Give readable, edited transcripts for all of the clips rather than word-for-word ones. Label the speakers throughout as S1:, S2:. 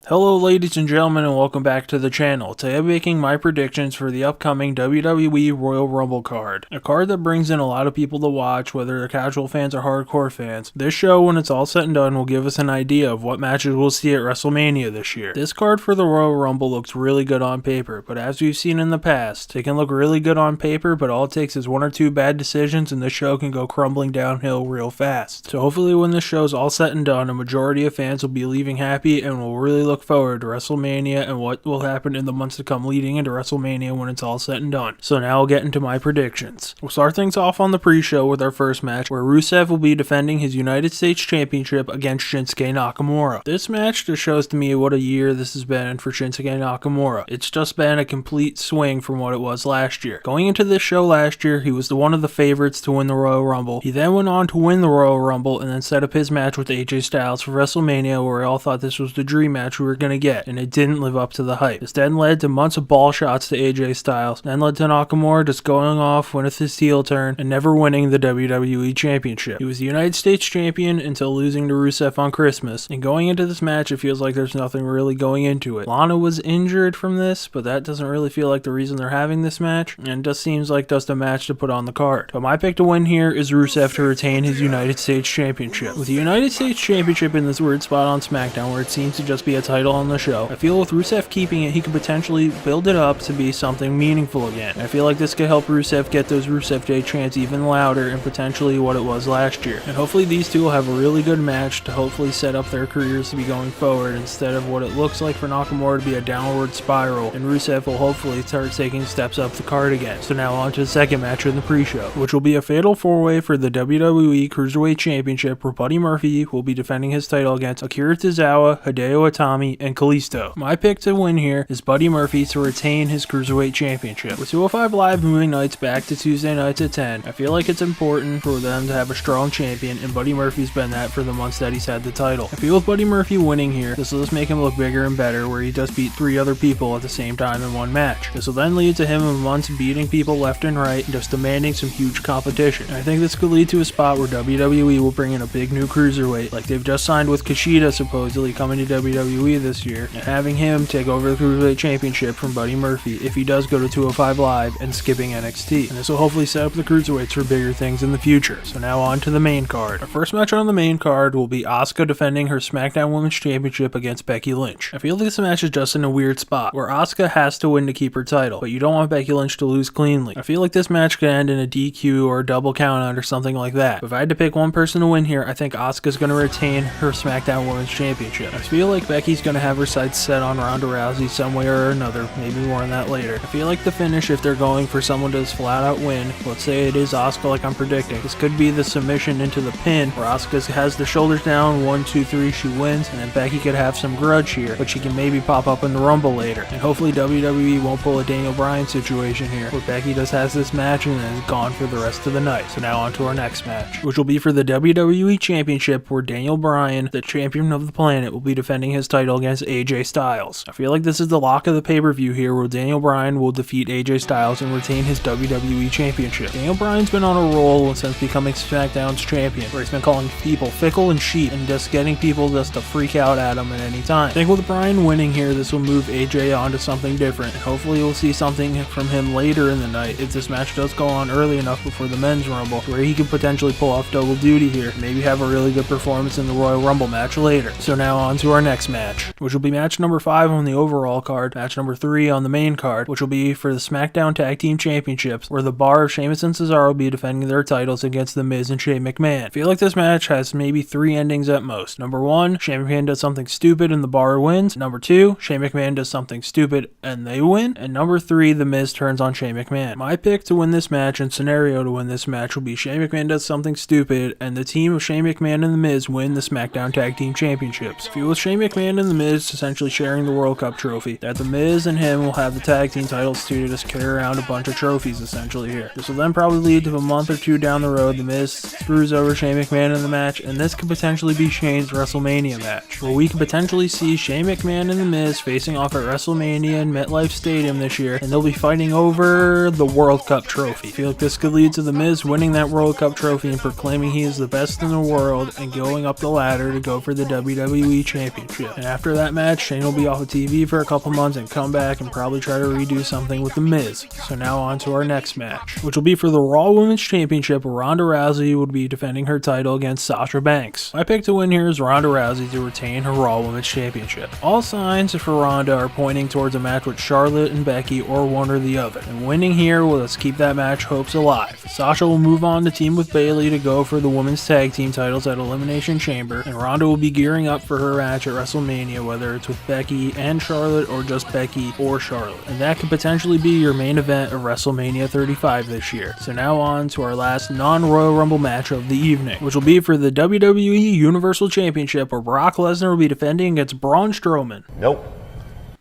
S1: Hello ladies and gentlemen, and welcome back to the channel. Today I'm making my predictions for the upcoming WWE Royal Rumble card. A card that brings in a lot of people to watch, whether they're casual fans or hardcore fans. This show, when it's all said and done, will give us an idea of what matches we'll see at WrestleMania this year. This card for the Royal Rumble looks really good on paper, but as we've seen in the past, it can look really good on paper, but all it takes is one or two bad decisions and the show can go crumbling downhill real fast. So hopefully when this show's all said and done, a majority of fans will be leaving happy and will really look forward to WrestleMania and what will happen in the months to come leading into WrestleMania when it's all said and done. So now I'll get into my predictions. We'll start things off on the pre-show with our first match, where Rusev will be defending his United States Championship against Shinsuke Nakamura. This match just shows to me what a year this has been for Shinsuke Nakamura. It's just been a complete swing from what it was last year. Going into this show last year, he was one of the favorites to win the Royal Rumble. He then went on to win the Royal Rumble and then set up his match with AJ Styles for WrestleMania, where we all thought this was the dream match we were going to get, and it didn't live up to the hype. This then led to months of ball shots to AJ Styles, then led to Nakamura just going off with his heel turn and never winning the WWE Championship. He was the United States Champion until losing to Rusev on Christmas, and going into this match it feels like there's nothing really going into it. Lana was injured from this, but that doesn't really feel like the reason they're having this match, and it just seems like just a match to put on the card. But my pick to win here is Rusev to retain his United States Championship. With the United States Championship in this weird spot on SmackDown where it seems to just be a title on the show, I feel with Rusev keeping it, he could potentially build it up to be something meaningful again. I feel like this could help Rusev get those Rusev Day chants even louder and potentially what it was last year. And hopefully these two will have a really good match to hopefully set up their careers to be going forward instead of what it looks like for Nakamura to be a downward spiral, and Rusev will hopefully start taking steps up the card again. So now on to the second match in the pre-show, which will be a fatal four-way for the WWE Cruiserweight Championship, where Buddy Murphy will be defending his title against Akira Tozawa, Hideo Itami, and Kalisto. My pick to win here is Buddy Murphy to retain his Cruiserweight Championship. With 205 Live moving nights back to Tuesday nights at 10, I feel like it's important for them to have a strong champion, and Buddy Murphy's been that for the months that he's had the title. I feel with Buddy Murphy winning here, this will just make him look bigger and better, where he just beat 3 other people at the same time in one match. This will then lead to him of months beating people left and right and just demanding some huge competition. And I think this could lead to a spot where WWE will bring in a big new Cruiserweight, like they've just signed with Kushida supposedly coming to WWE this year, and having him take over the Cruiserweight Championship from Buddy Murphy if he does go to 205 Live and skipping NXT. And this will hopefully set up the Cruiserweights for bigger things in the future. So now on to the main card. Our first match on the main card will be Asuka defending her SmackDown Women's Championship against Becky Lynch. I feel like this match is just in a weird spot, where Asuka has to win to keep her title, but you don't want Becky Lynch to lose cleanly. I feel like this match could end in a DQ or a double countout or something like that. But if I had to pick one person to win here, I think Asuka's going to retain her SmackDown Women's Championship. I feel like Becky's going to have her sights set on Ronda Rousey some way or another, maybe more on that later. I feel like the finish, if they're going for someone to just flat out win, let's say it is Asuka like I'm predicting, this could be the submission into the pin, where Asuka has the shoulders down, 1, 2, 3, she wins, and then Becky could have some grudge here, but she can maybe pop up in the Rumble later. And hopefully WWE won't pull a Daniel Bryan situation here, where Becky just has this match and then is gone for the rest of the night. So now on to our next match, which will be for the WWE Championship, where Daniel Bryan, the champion of the planet, will be defending his title against AJ Styles. I feel like this is the lock of the pay-per-view here, where Daniel Bryan will defeat AJ Styles and retain his WWE Championship. Daniel Bryan's been on a roll since becoming SmackDown's champion, where he's been calling people fickle and cheap and just getting people just to freak out at him at any time. I think with Bryan winning here, this will move AJ on to something different, and hopefully we'll see something from him later in the night if this match does go on early enough before the Men's Rumble, where he could potentially pull off double duty here and maybe have a really good performance in the Royal Rumble match later. So now on to our next match, which will be match number 5 on the overall card, match number 3 on the main card, which will be for the SmackDown Tag Team Championships, where the Bar of Sheamus and Cesaro will be defending their titles against The Miz and Shane McMahon. I feel like this match has maybe 3 endings at most. Number 1, Shane McMahon does something stupid and the Bar wins. Number 2, Shane McMahon does something stupid and they win. And number 3, The Miz turns on Shane McMahon. My pick to win this match and scenario to win this match will be Shane McMahon does something stupid and the team of Shane McMahon and The Miz win the SmackDown Tag Team Championships. I feel with Shane McMahon and The Miz essentially sharing the World Cup trophy, that The Miz and him will have the tag team titles too, to just carry around a bunch of trophies essentially here. This will then probably lead to a month or 2 down the road, The Miz screws over Shane McMahon in the match, and this could potentially be Shane's WrestleMania match, where we could potentially see Shane McMahon and The Miz facing off at WrestleMania in MetLife Stadium this year, and they'll be fighting over the World Cup trophy. I feel like this could lead to The Miz winning that World Cup trophy and proclaiming he is the best in the world and going up the ladder to go for the WWE Championship. And After that match, Shane will be off of TV for a couple months and come back and probably try to redo something with The Miz. So now on to our next match, which will be for the Raw Women's Championship, where Ronda Rousey would be defending her title against Sasha Banks. My pick to win here is Ronda Rousey to retain her Raw Women's Championship. All signs for Ronda are pointing towards a match with Charlotte and Becky or one or the other, and winning here will just keep that match hopes alive. Sasha will move on to team with Bayley to go for the women's tag team titles at Elimination Chamber, and Ronda will be gearing up for her match at WrestleMania, whether it's with Becky and Charlotte or just Becky or Charlotte, and that could potentially be your main event of WrestleMania 35 this year. So now on to our last non-Royal Rumble match of the evening, which will be for the WWE Universal Championship, where Brock Lesnar will be defending against Braun Strowman.
S2: Nope.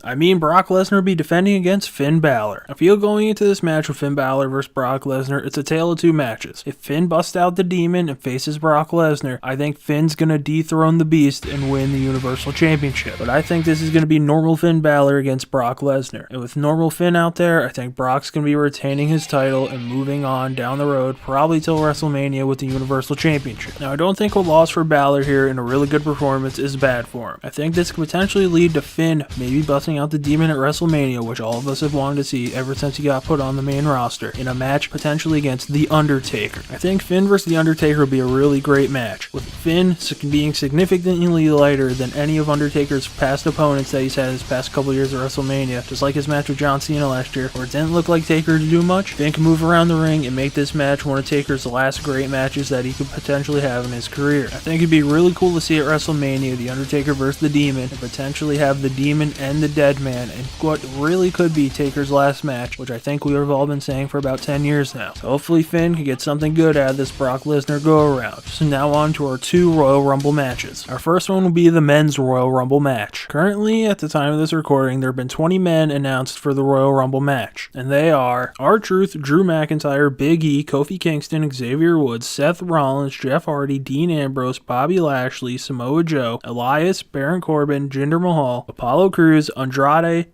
S1: Brock Lesnar will be defending against Finn Balor. I feel going into this match with Finn Balor versus Brock Lesnar, it's a tale of two matches. If Finn busts out the demon and faces Brock Lesnar, I think Finn's gonna dethrone the Beast and win the Universal Championship. But I think this is gonna be normal Finn Balor against Brock Lesnar. And with normal Finn out there, I think Brock's gonna be retaining his title and moving on down the road, probably till WrestleMania with the Universal Championship. Now, I don't think a loss for Balor here and a really good performance is bad for him. I think this could potentially lead to Finn maybe busting out the demon at WrestleMania, which all of us have wanted to see ever since he got put on the main roster, in a match potentially against The Undertaker. I think Finn versus The Undertaker would be a really great match, with Finn being significantly lighter than any of Undertaker's past opponents that he's had his past couple years at WrestleMania, just like his match with John Cena last year, where it didn't look like Taker to do much. Finn can move around the ring and make this match one of Taker's last great matches that he could potentially have in his career. I think it'd be really cool to see at WrestleMania The Undertaker versus the Demon, and potentially have the Demon and the Dead Man in what really could be Taker's last match, which I think we have all been saying for about 10 years now. So hopefully Finn can get something good out of this Brock Lesnar go-around. So now on to our two Royal Rumble matches. Our first one will be the men's Royal Rumble match. Currently, at the time of this recording, there have been 20 men announced for the Royal Rumble match, and they are R-Truth, Drew McIntyre, Big E, Kofi Kingston, Xavier Woods, Seth Rollins, Jeff Hardy, Dean Ambrose, Bobby Lashley, Samoa Joe, Elias, Baron Corbin, Jinder Mahal, Apollo Crews, Andrade,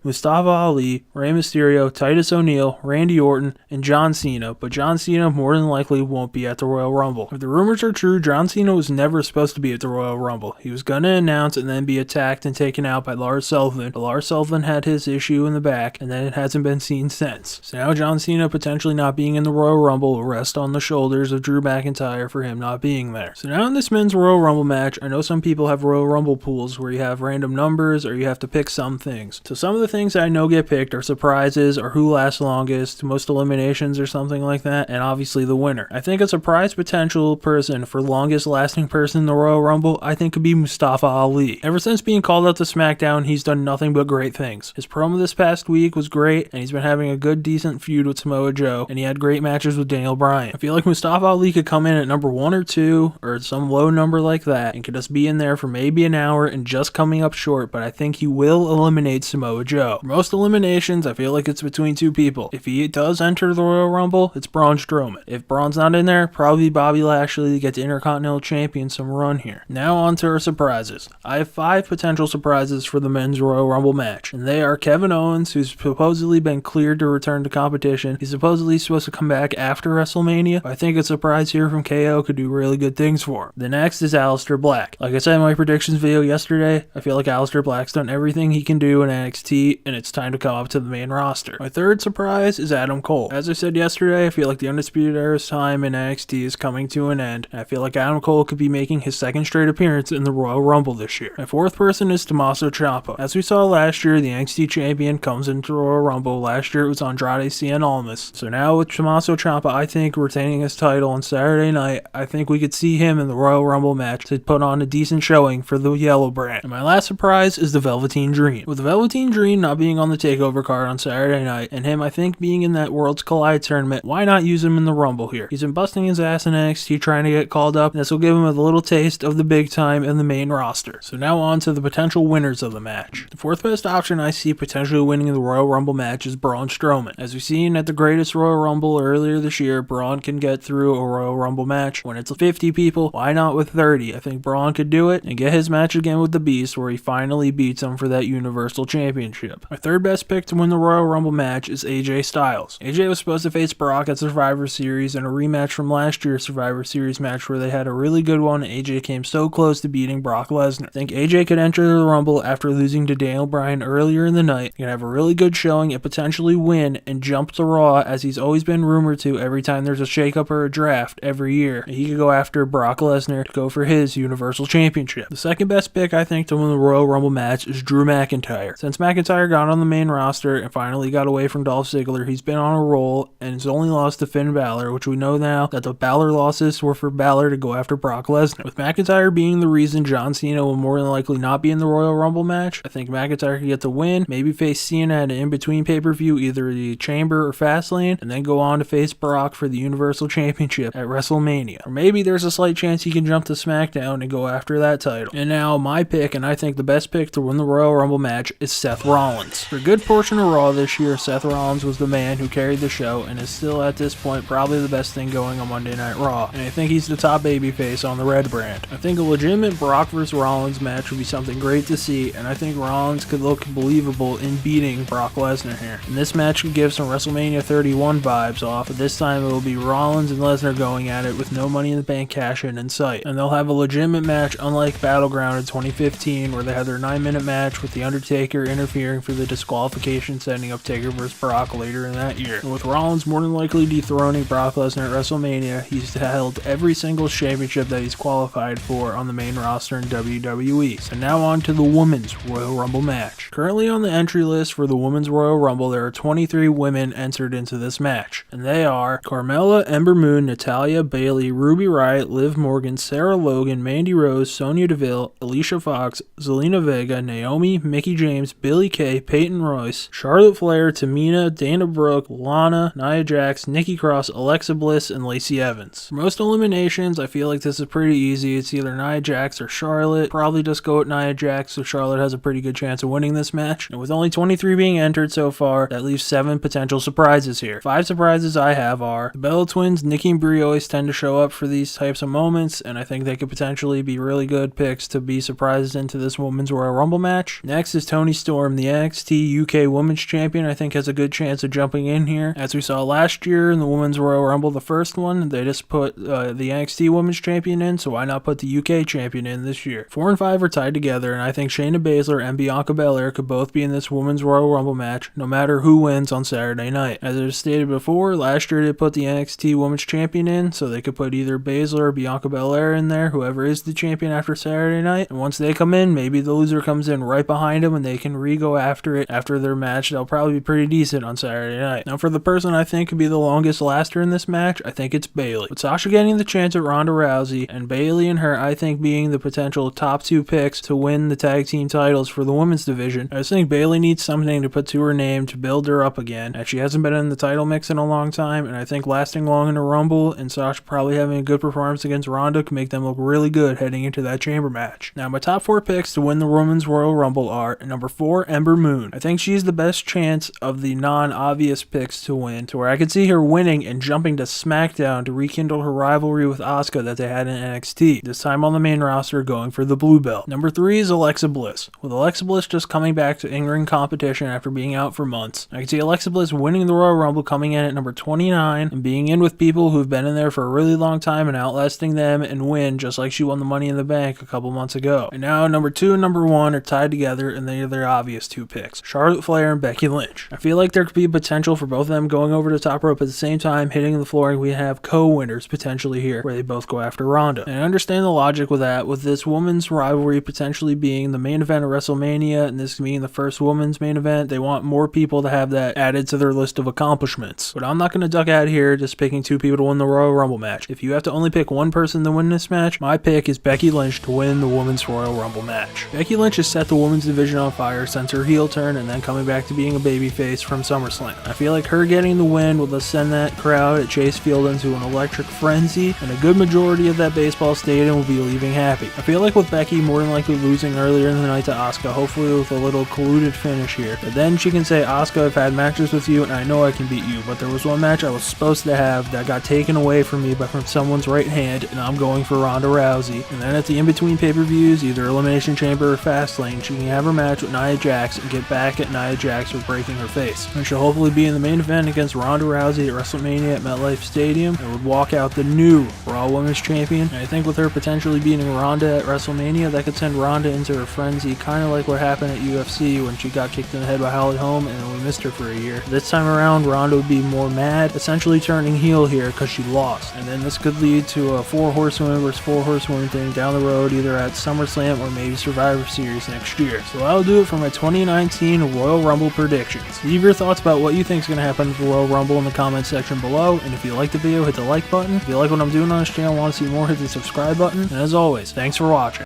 S1: Mustafa Ali, Rey Mysterio, Titus O'Neil, Randy Orton, and John Cena, but John Cena more than likely won't be at the Royal Rumble. If the rumors are true, John Cena was never supposed to be at the Royal Rumble. He was gonna announce and then be attacked and taken out by Lars Sullivan, but Lars Sullivan had his issue in the back, and then it hasn't been seen since. So now John Cena potentially not being in the Royal Rumble will rest on the shoulders of Drew McIntyre for him not being there. So now in this men's Royal Rumble match, I know some people have Royal Rumble pools where you have random numbers or you have to pick some things. So some of the things I know get picked are surprises or who lasts longest, most eliminations or something like that, and obviously the winner. I think a surprise potential person for longest lasting person in the Royal Rumble, I think could be Mustafa Ali. Ever since being called up to SmackDown, he's done nothing but great things. His promo this past week was great, and he's been having a good decent feud with Samoa Joe, and he had great matches with Daniel Bryan. I feel like Mustafa Ali could come in at number 1 or 2, or some low number like that, and could just be in there for maybe an hour and just coming up short, but I think he will eliminate Samoa Joe. For most eliminations, I feel like it's between two people. If he does enter the Royal Rumble, it's Braun Strowman. If Braun's not in there, probably Bobby Lashley to get the Intercontinental Champion some run here. Now on to our surprises. I have 5 potential surprises for the men's Royal Rumble match, and they are Kevin Owens, who's supposedly been cleared to return to competition. He's supposedly supposed to come back after WrestleMania. I think a surprise here from KO could do really good things for him. The next is Aleister Black. Like I said in my predictions video yesterday, I feel like Aleister Black's done everything he can do in NXT, and it's time to come up to the main roster. My third surprise is Adam Cole. As I said yesterday, I feel like the Undisputed Era's time in NXT is coming to an end, and I feel like Adam Cole could be making his second straight appearance in the Royal Rumble this year. My fourth person is Tommaso Ciampa. As we saw last year, the NXT champion comes into the Royal Rumble. Last year it was Andrade Cien Almas. So now with Tommaso Ciampa, I think retaining his title on Saturday night, I think we could see him in the Royal Rumble match to put on a decent showing for the Yellow Brand. And my last surprise is the Velveteen Dream. With the Velveteen Dream not being on the TakeOver card on Saturday night, and him I think being in that Worlds Collide tournament, why not use him in the Rumble here? He's been busting his ass in NXT trying to get called up, and this will give him a little taste of the big time in the main roster. So now on to the potential winners of the match. The fourth best option I see potentially winning the Royal Rumble match is Braun Strowman. As we've seen at the Greatest Royal Rumble earlier this year, Braun can get through a Royal Rumble match. When it's 50 people, why not with 30? I think Braun could do it and get his match again with the Beast, where he finally beats him for that Universal Universal Championship. My third best pick to win the Royal Rumble match is AJ Styles. AJ was supposed to face Brock at Survivor Series in a rematch from last year's Survivor Series match where they had a really good one and AJ came so close to beating Brock Lesnar. I think AJ could enter the Rumble after losing to Daniel Bryan earlier in the night. He could have a really good showing and potentially win and jump to Raw as he's always been rumored to every time there's a shakeup or a draft every year. He could go after Brock Lesnar to go for his Universal Championship. The second best pick I think to win the Royal Rumble match is Drew McIntyre. Since McIntyre got on the main roster and finally got away from Dolph Ziggler, he's been on a roll and has only lost to Finn Balor, which we know now that the Balor losses were for Balor to go after Brock Lesnar. With McIntyre being the reason John Cena will more than likely not be in the Royal Rumble match, I think McIntyre could get the win, maybe face Cena at an in-between pay-per-view, either the Chamber or Fastlane, and then go on to face Brock for the Universal Championship at WrestleMania. Or maybe there's a slight chance he can jump to SmackDown and go after that title. And now my pick, and I think the best pick to win the Royal Rumble match, is Seth Rollins. For a good portion of Raw this year, Seth Rollins was the man who carried the show and is still at this point probably the best thing going on Monday Night Raw, and I think he's the top babyface on the Red brand. I think a legitimate Brock vs. Rollins match would be something great to see, and I think Rollins could look believable in beating Brock Lesnar here. And this match could give some WrestleMania 31 vibes off, but this time it will be Rollins and Lesnar going at it with no Money in the Bank cash-in in sight. And they'll have a legitimate match unlike Battleground in 2015 where they had their 9-minute match with The Undertaker interfering for the disqualification, setting up Taker vs. Brock later in that year. And with Rollins more than likely dethroning Brock Lesnar at WrestleMania, he's held every single championship that he's qualified for on the main roster in WWE. So now on to the Women's Royal Rumble match. Currently on the entry list for the Women's Royal Rumble, there are 23 women entered into this match, and they are Carmella, Ember Moon, Natalya, Bayley, Ruby Riott, Liv Morgan, Sarah Logan, Mandy Rose, Sonya Deville, Alicia Fox, Zelina Vega, Naomi, Mickie James, Billie Kay, Peyton Royce, Charlotte Flair, Tamina, Dana Brooke, Lana, Nia Jax, Nikki Cross, Alexa Bliss, and Lacey Evans. For most eliminations, I feel like this is pretty easy. It's either Nia Jax or Charlotte. Probably just go with Nia Jax, so Charlotte has a pretty good chance of winning this match. And with only 23 being entered so far, that leaves 7 potential surprises here. 5 surprises I have are the Bella Twins. Nikki and Brie always tend to show up for these types of moments, and I think they could potentially be really good picks to be surprised into this Women's Royal Rumble match. Next is Toni Storm, the NXT UK Women's Champion. I think has a good chance of jumping in here. As we saw last year in the Women's Royal Rumble, the first one, they just put the NXT Women's Champion in, so why not put the UK Champion in this year? 4 and 5 are tied together, and I think Shayna Baszler and Bianca Belair could both be in this Women's Royal Rumble match, no matter who wins on Saturday night. As I stated before, last year they put the NXT Women's Champion in, so they could put either Baszler or Bianca Belair in there, whoever is the champion after Saturday night. And once they come in, maybe the loser comes in right behind them and they can re-go after it after their match. They'll probably be pretty decent on Saturday night. Now for the person I think could be the longest laster in this match, I think it's Bayley. With Sasha getting the chance at Ronda Rousey, and Bayley and her I think being the potential top 2 picks to win the tag team titles for the women's division, I just think Bayley needs something to put to her name to build her up again, as she hasn't been in the title mix in a long time, and I think lasting long in a Rumble and Sasha probably having a good performance against Ronda can make them look really good heading into that chamber match. Now my top 4 picks to win the Women's Royal Rumble are number 4, Ember Moon. I think she's the best chance of the non-obvious picks to win, to where I could see her winning and jumping to SmackDown to rekindle her rivalry with Asuka that they had in NXT, this time on the main roster going for the blue belt. Number 3 is Alexa Bliss. With Alexa Bliss just coming back to in-ring competition after being out for months, I can see Alexa Bliss winning the Royal Rumble, coming in at number 29 and being in with people who've been in there for a really long time and outlasting them and win just like she won the Money in the Bank a couple months ago. And now number 2 and number 1 are tied together, and they're their obvious 2 picks, Charlotte Flair and Becky Lynch. I feel like there could be potential for both of them going over the top rope at the same time, hitting the floor, and we have co-winners potentially here where they both go after Ronda. And I understand the logic with that, with this women's rivalry potentially being the main event of WrestleMania and this being the first women's main event. They want more people to have that added to their list of accomplishments. But I'm not going to duck out here just picking 2 people to win the Royal Rumble match. If you have to only pick one person to win this match, my pick is Becky Lynch to win the Women's Royal Rumble match. Becky Lynch has set the women's division on fire since her heel turn and then coming back to being a babyface from SummerSlam. I feel like her getting the win will just send that crowd at Chase Field into an electric frenzy, and a good majority of that baseball stadium will be leaving happy. I feel like with Becky more than likely losing earlier in the night to Asuka, hopefully with a little colluded finish here, but then she can say, Asuka, I've had matches with you and I know I can beat you, but there was one match I was supposed to have that got taken away from me from someone's right hand, and I'm going for Ronda Rousey. And then at the in-between pay-per-views, either Elimination Chamber or Fastlane, she can have her match with Nia Jax and get back at Nia Jax for breaking her face. And she'll hopefully be in the main event against Ronda Rousey at WrestleMania at MetLife Stadium and would walk out the new Raw Women's Champion. And I think with her potentially beating Ronda at WrestleMania, that could send Ronda into her frenzy, kind of like what happened at UFC when she got kicked in the head by Holly Holm and then we missed her for a year. This time around, Ronda would be more mad, essentially turning heel here because she lost. And then this could lead to a 4 horsewomen versus 4 horsewomen thing down the road, either at SummerSlam or maybe Survivor Series next year. So that'll do it for my 2019 Royal Rumble predictions. Leave your thoughts about what you think is going to happen at the Royal Rumble in the comment section below, and if you like the video, hit the like button. If you like what I'm doing on this channel and want to see more, hit the subscribe button. And as always, thanks for watching.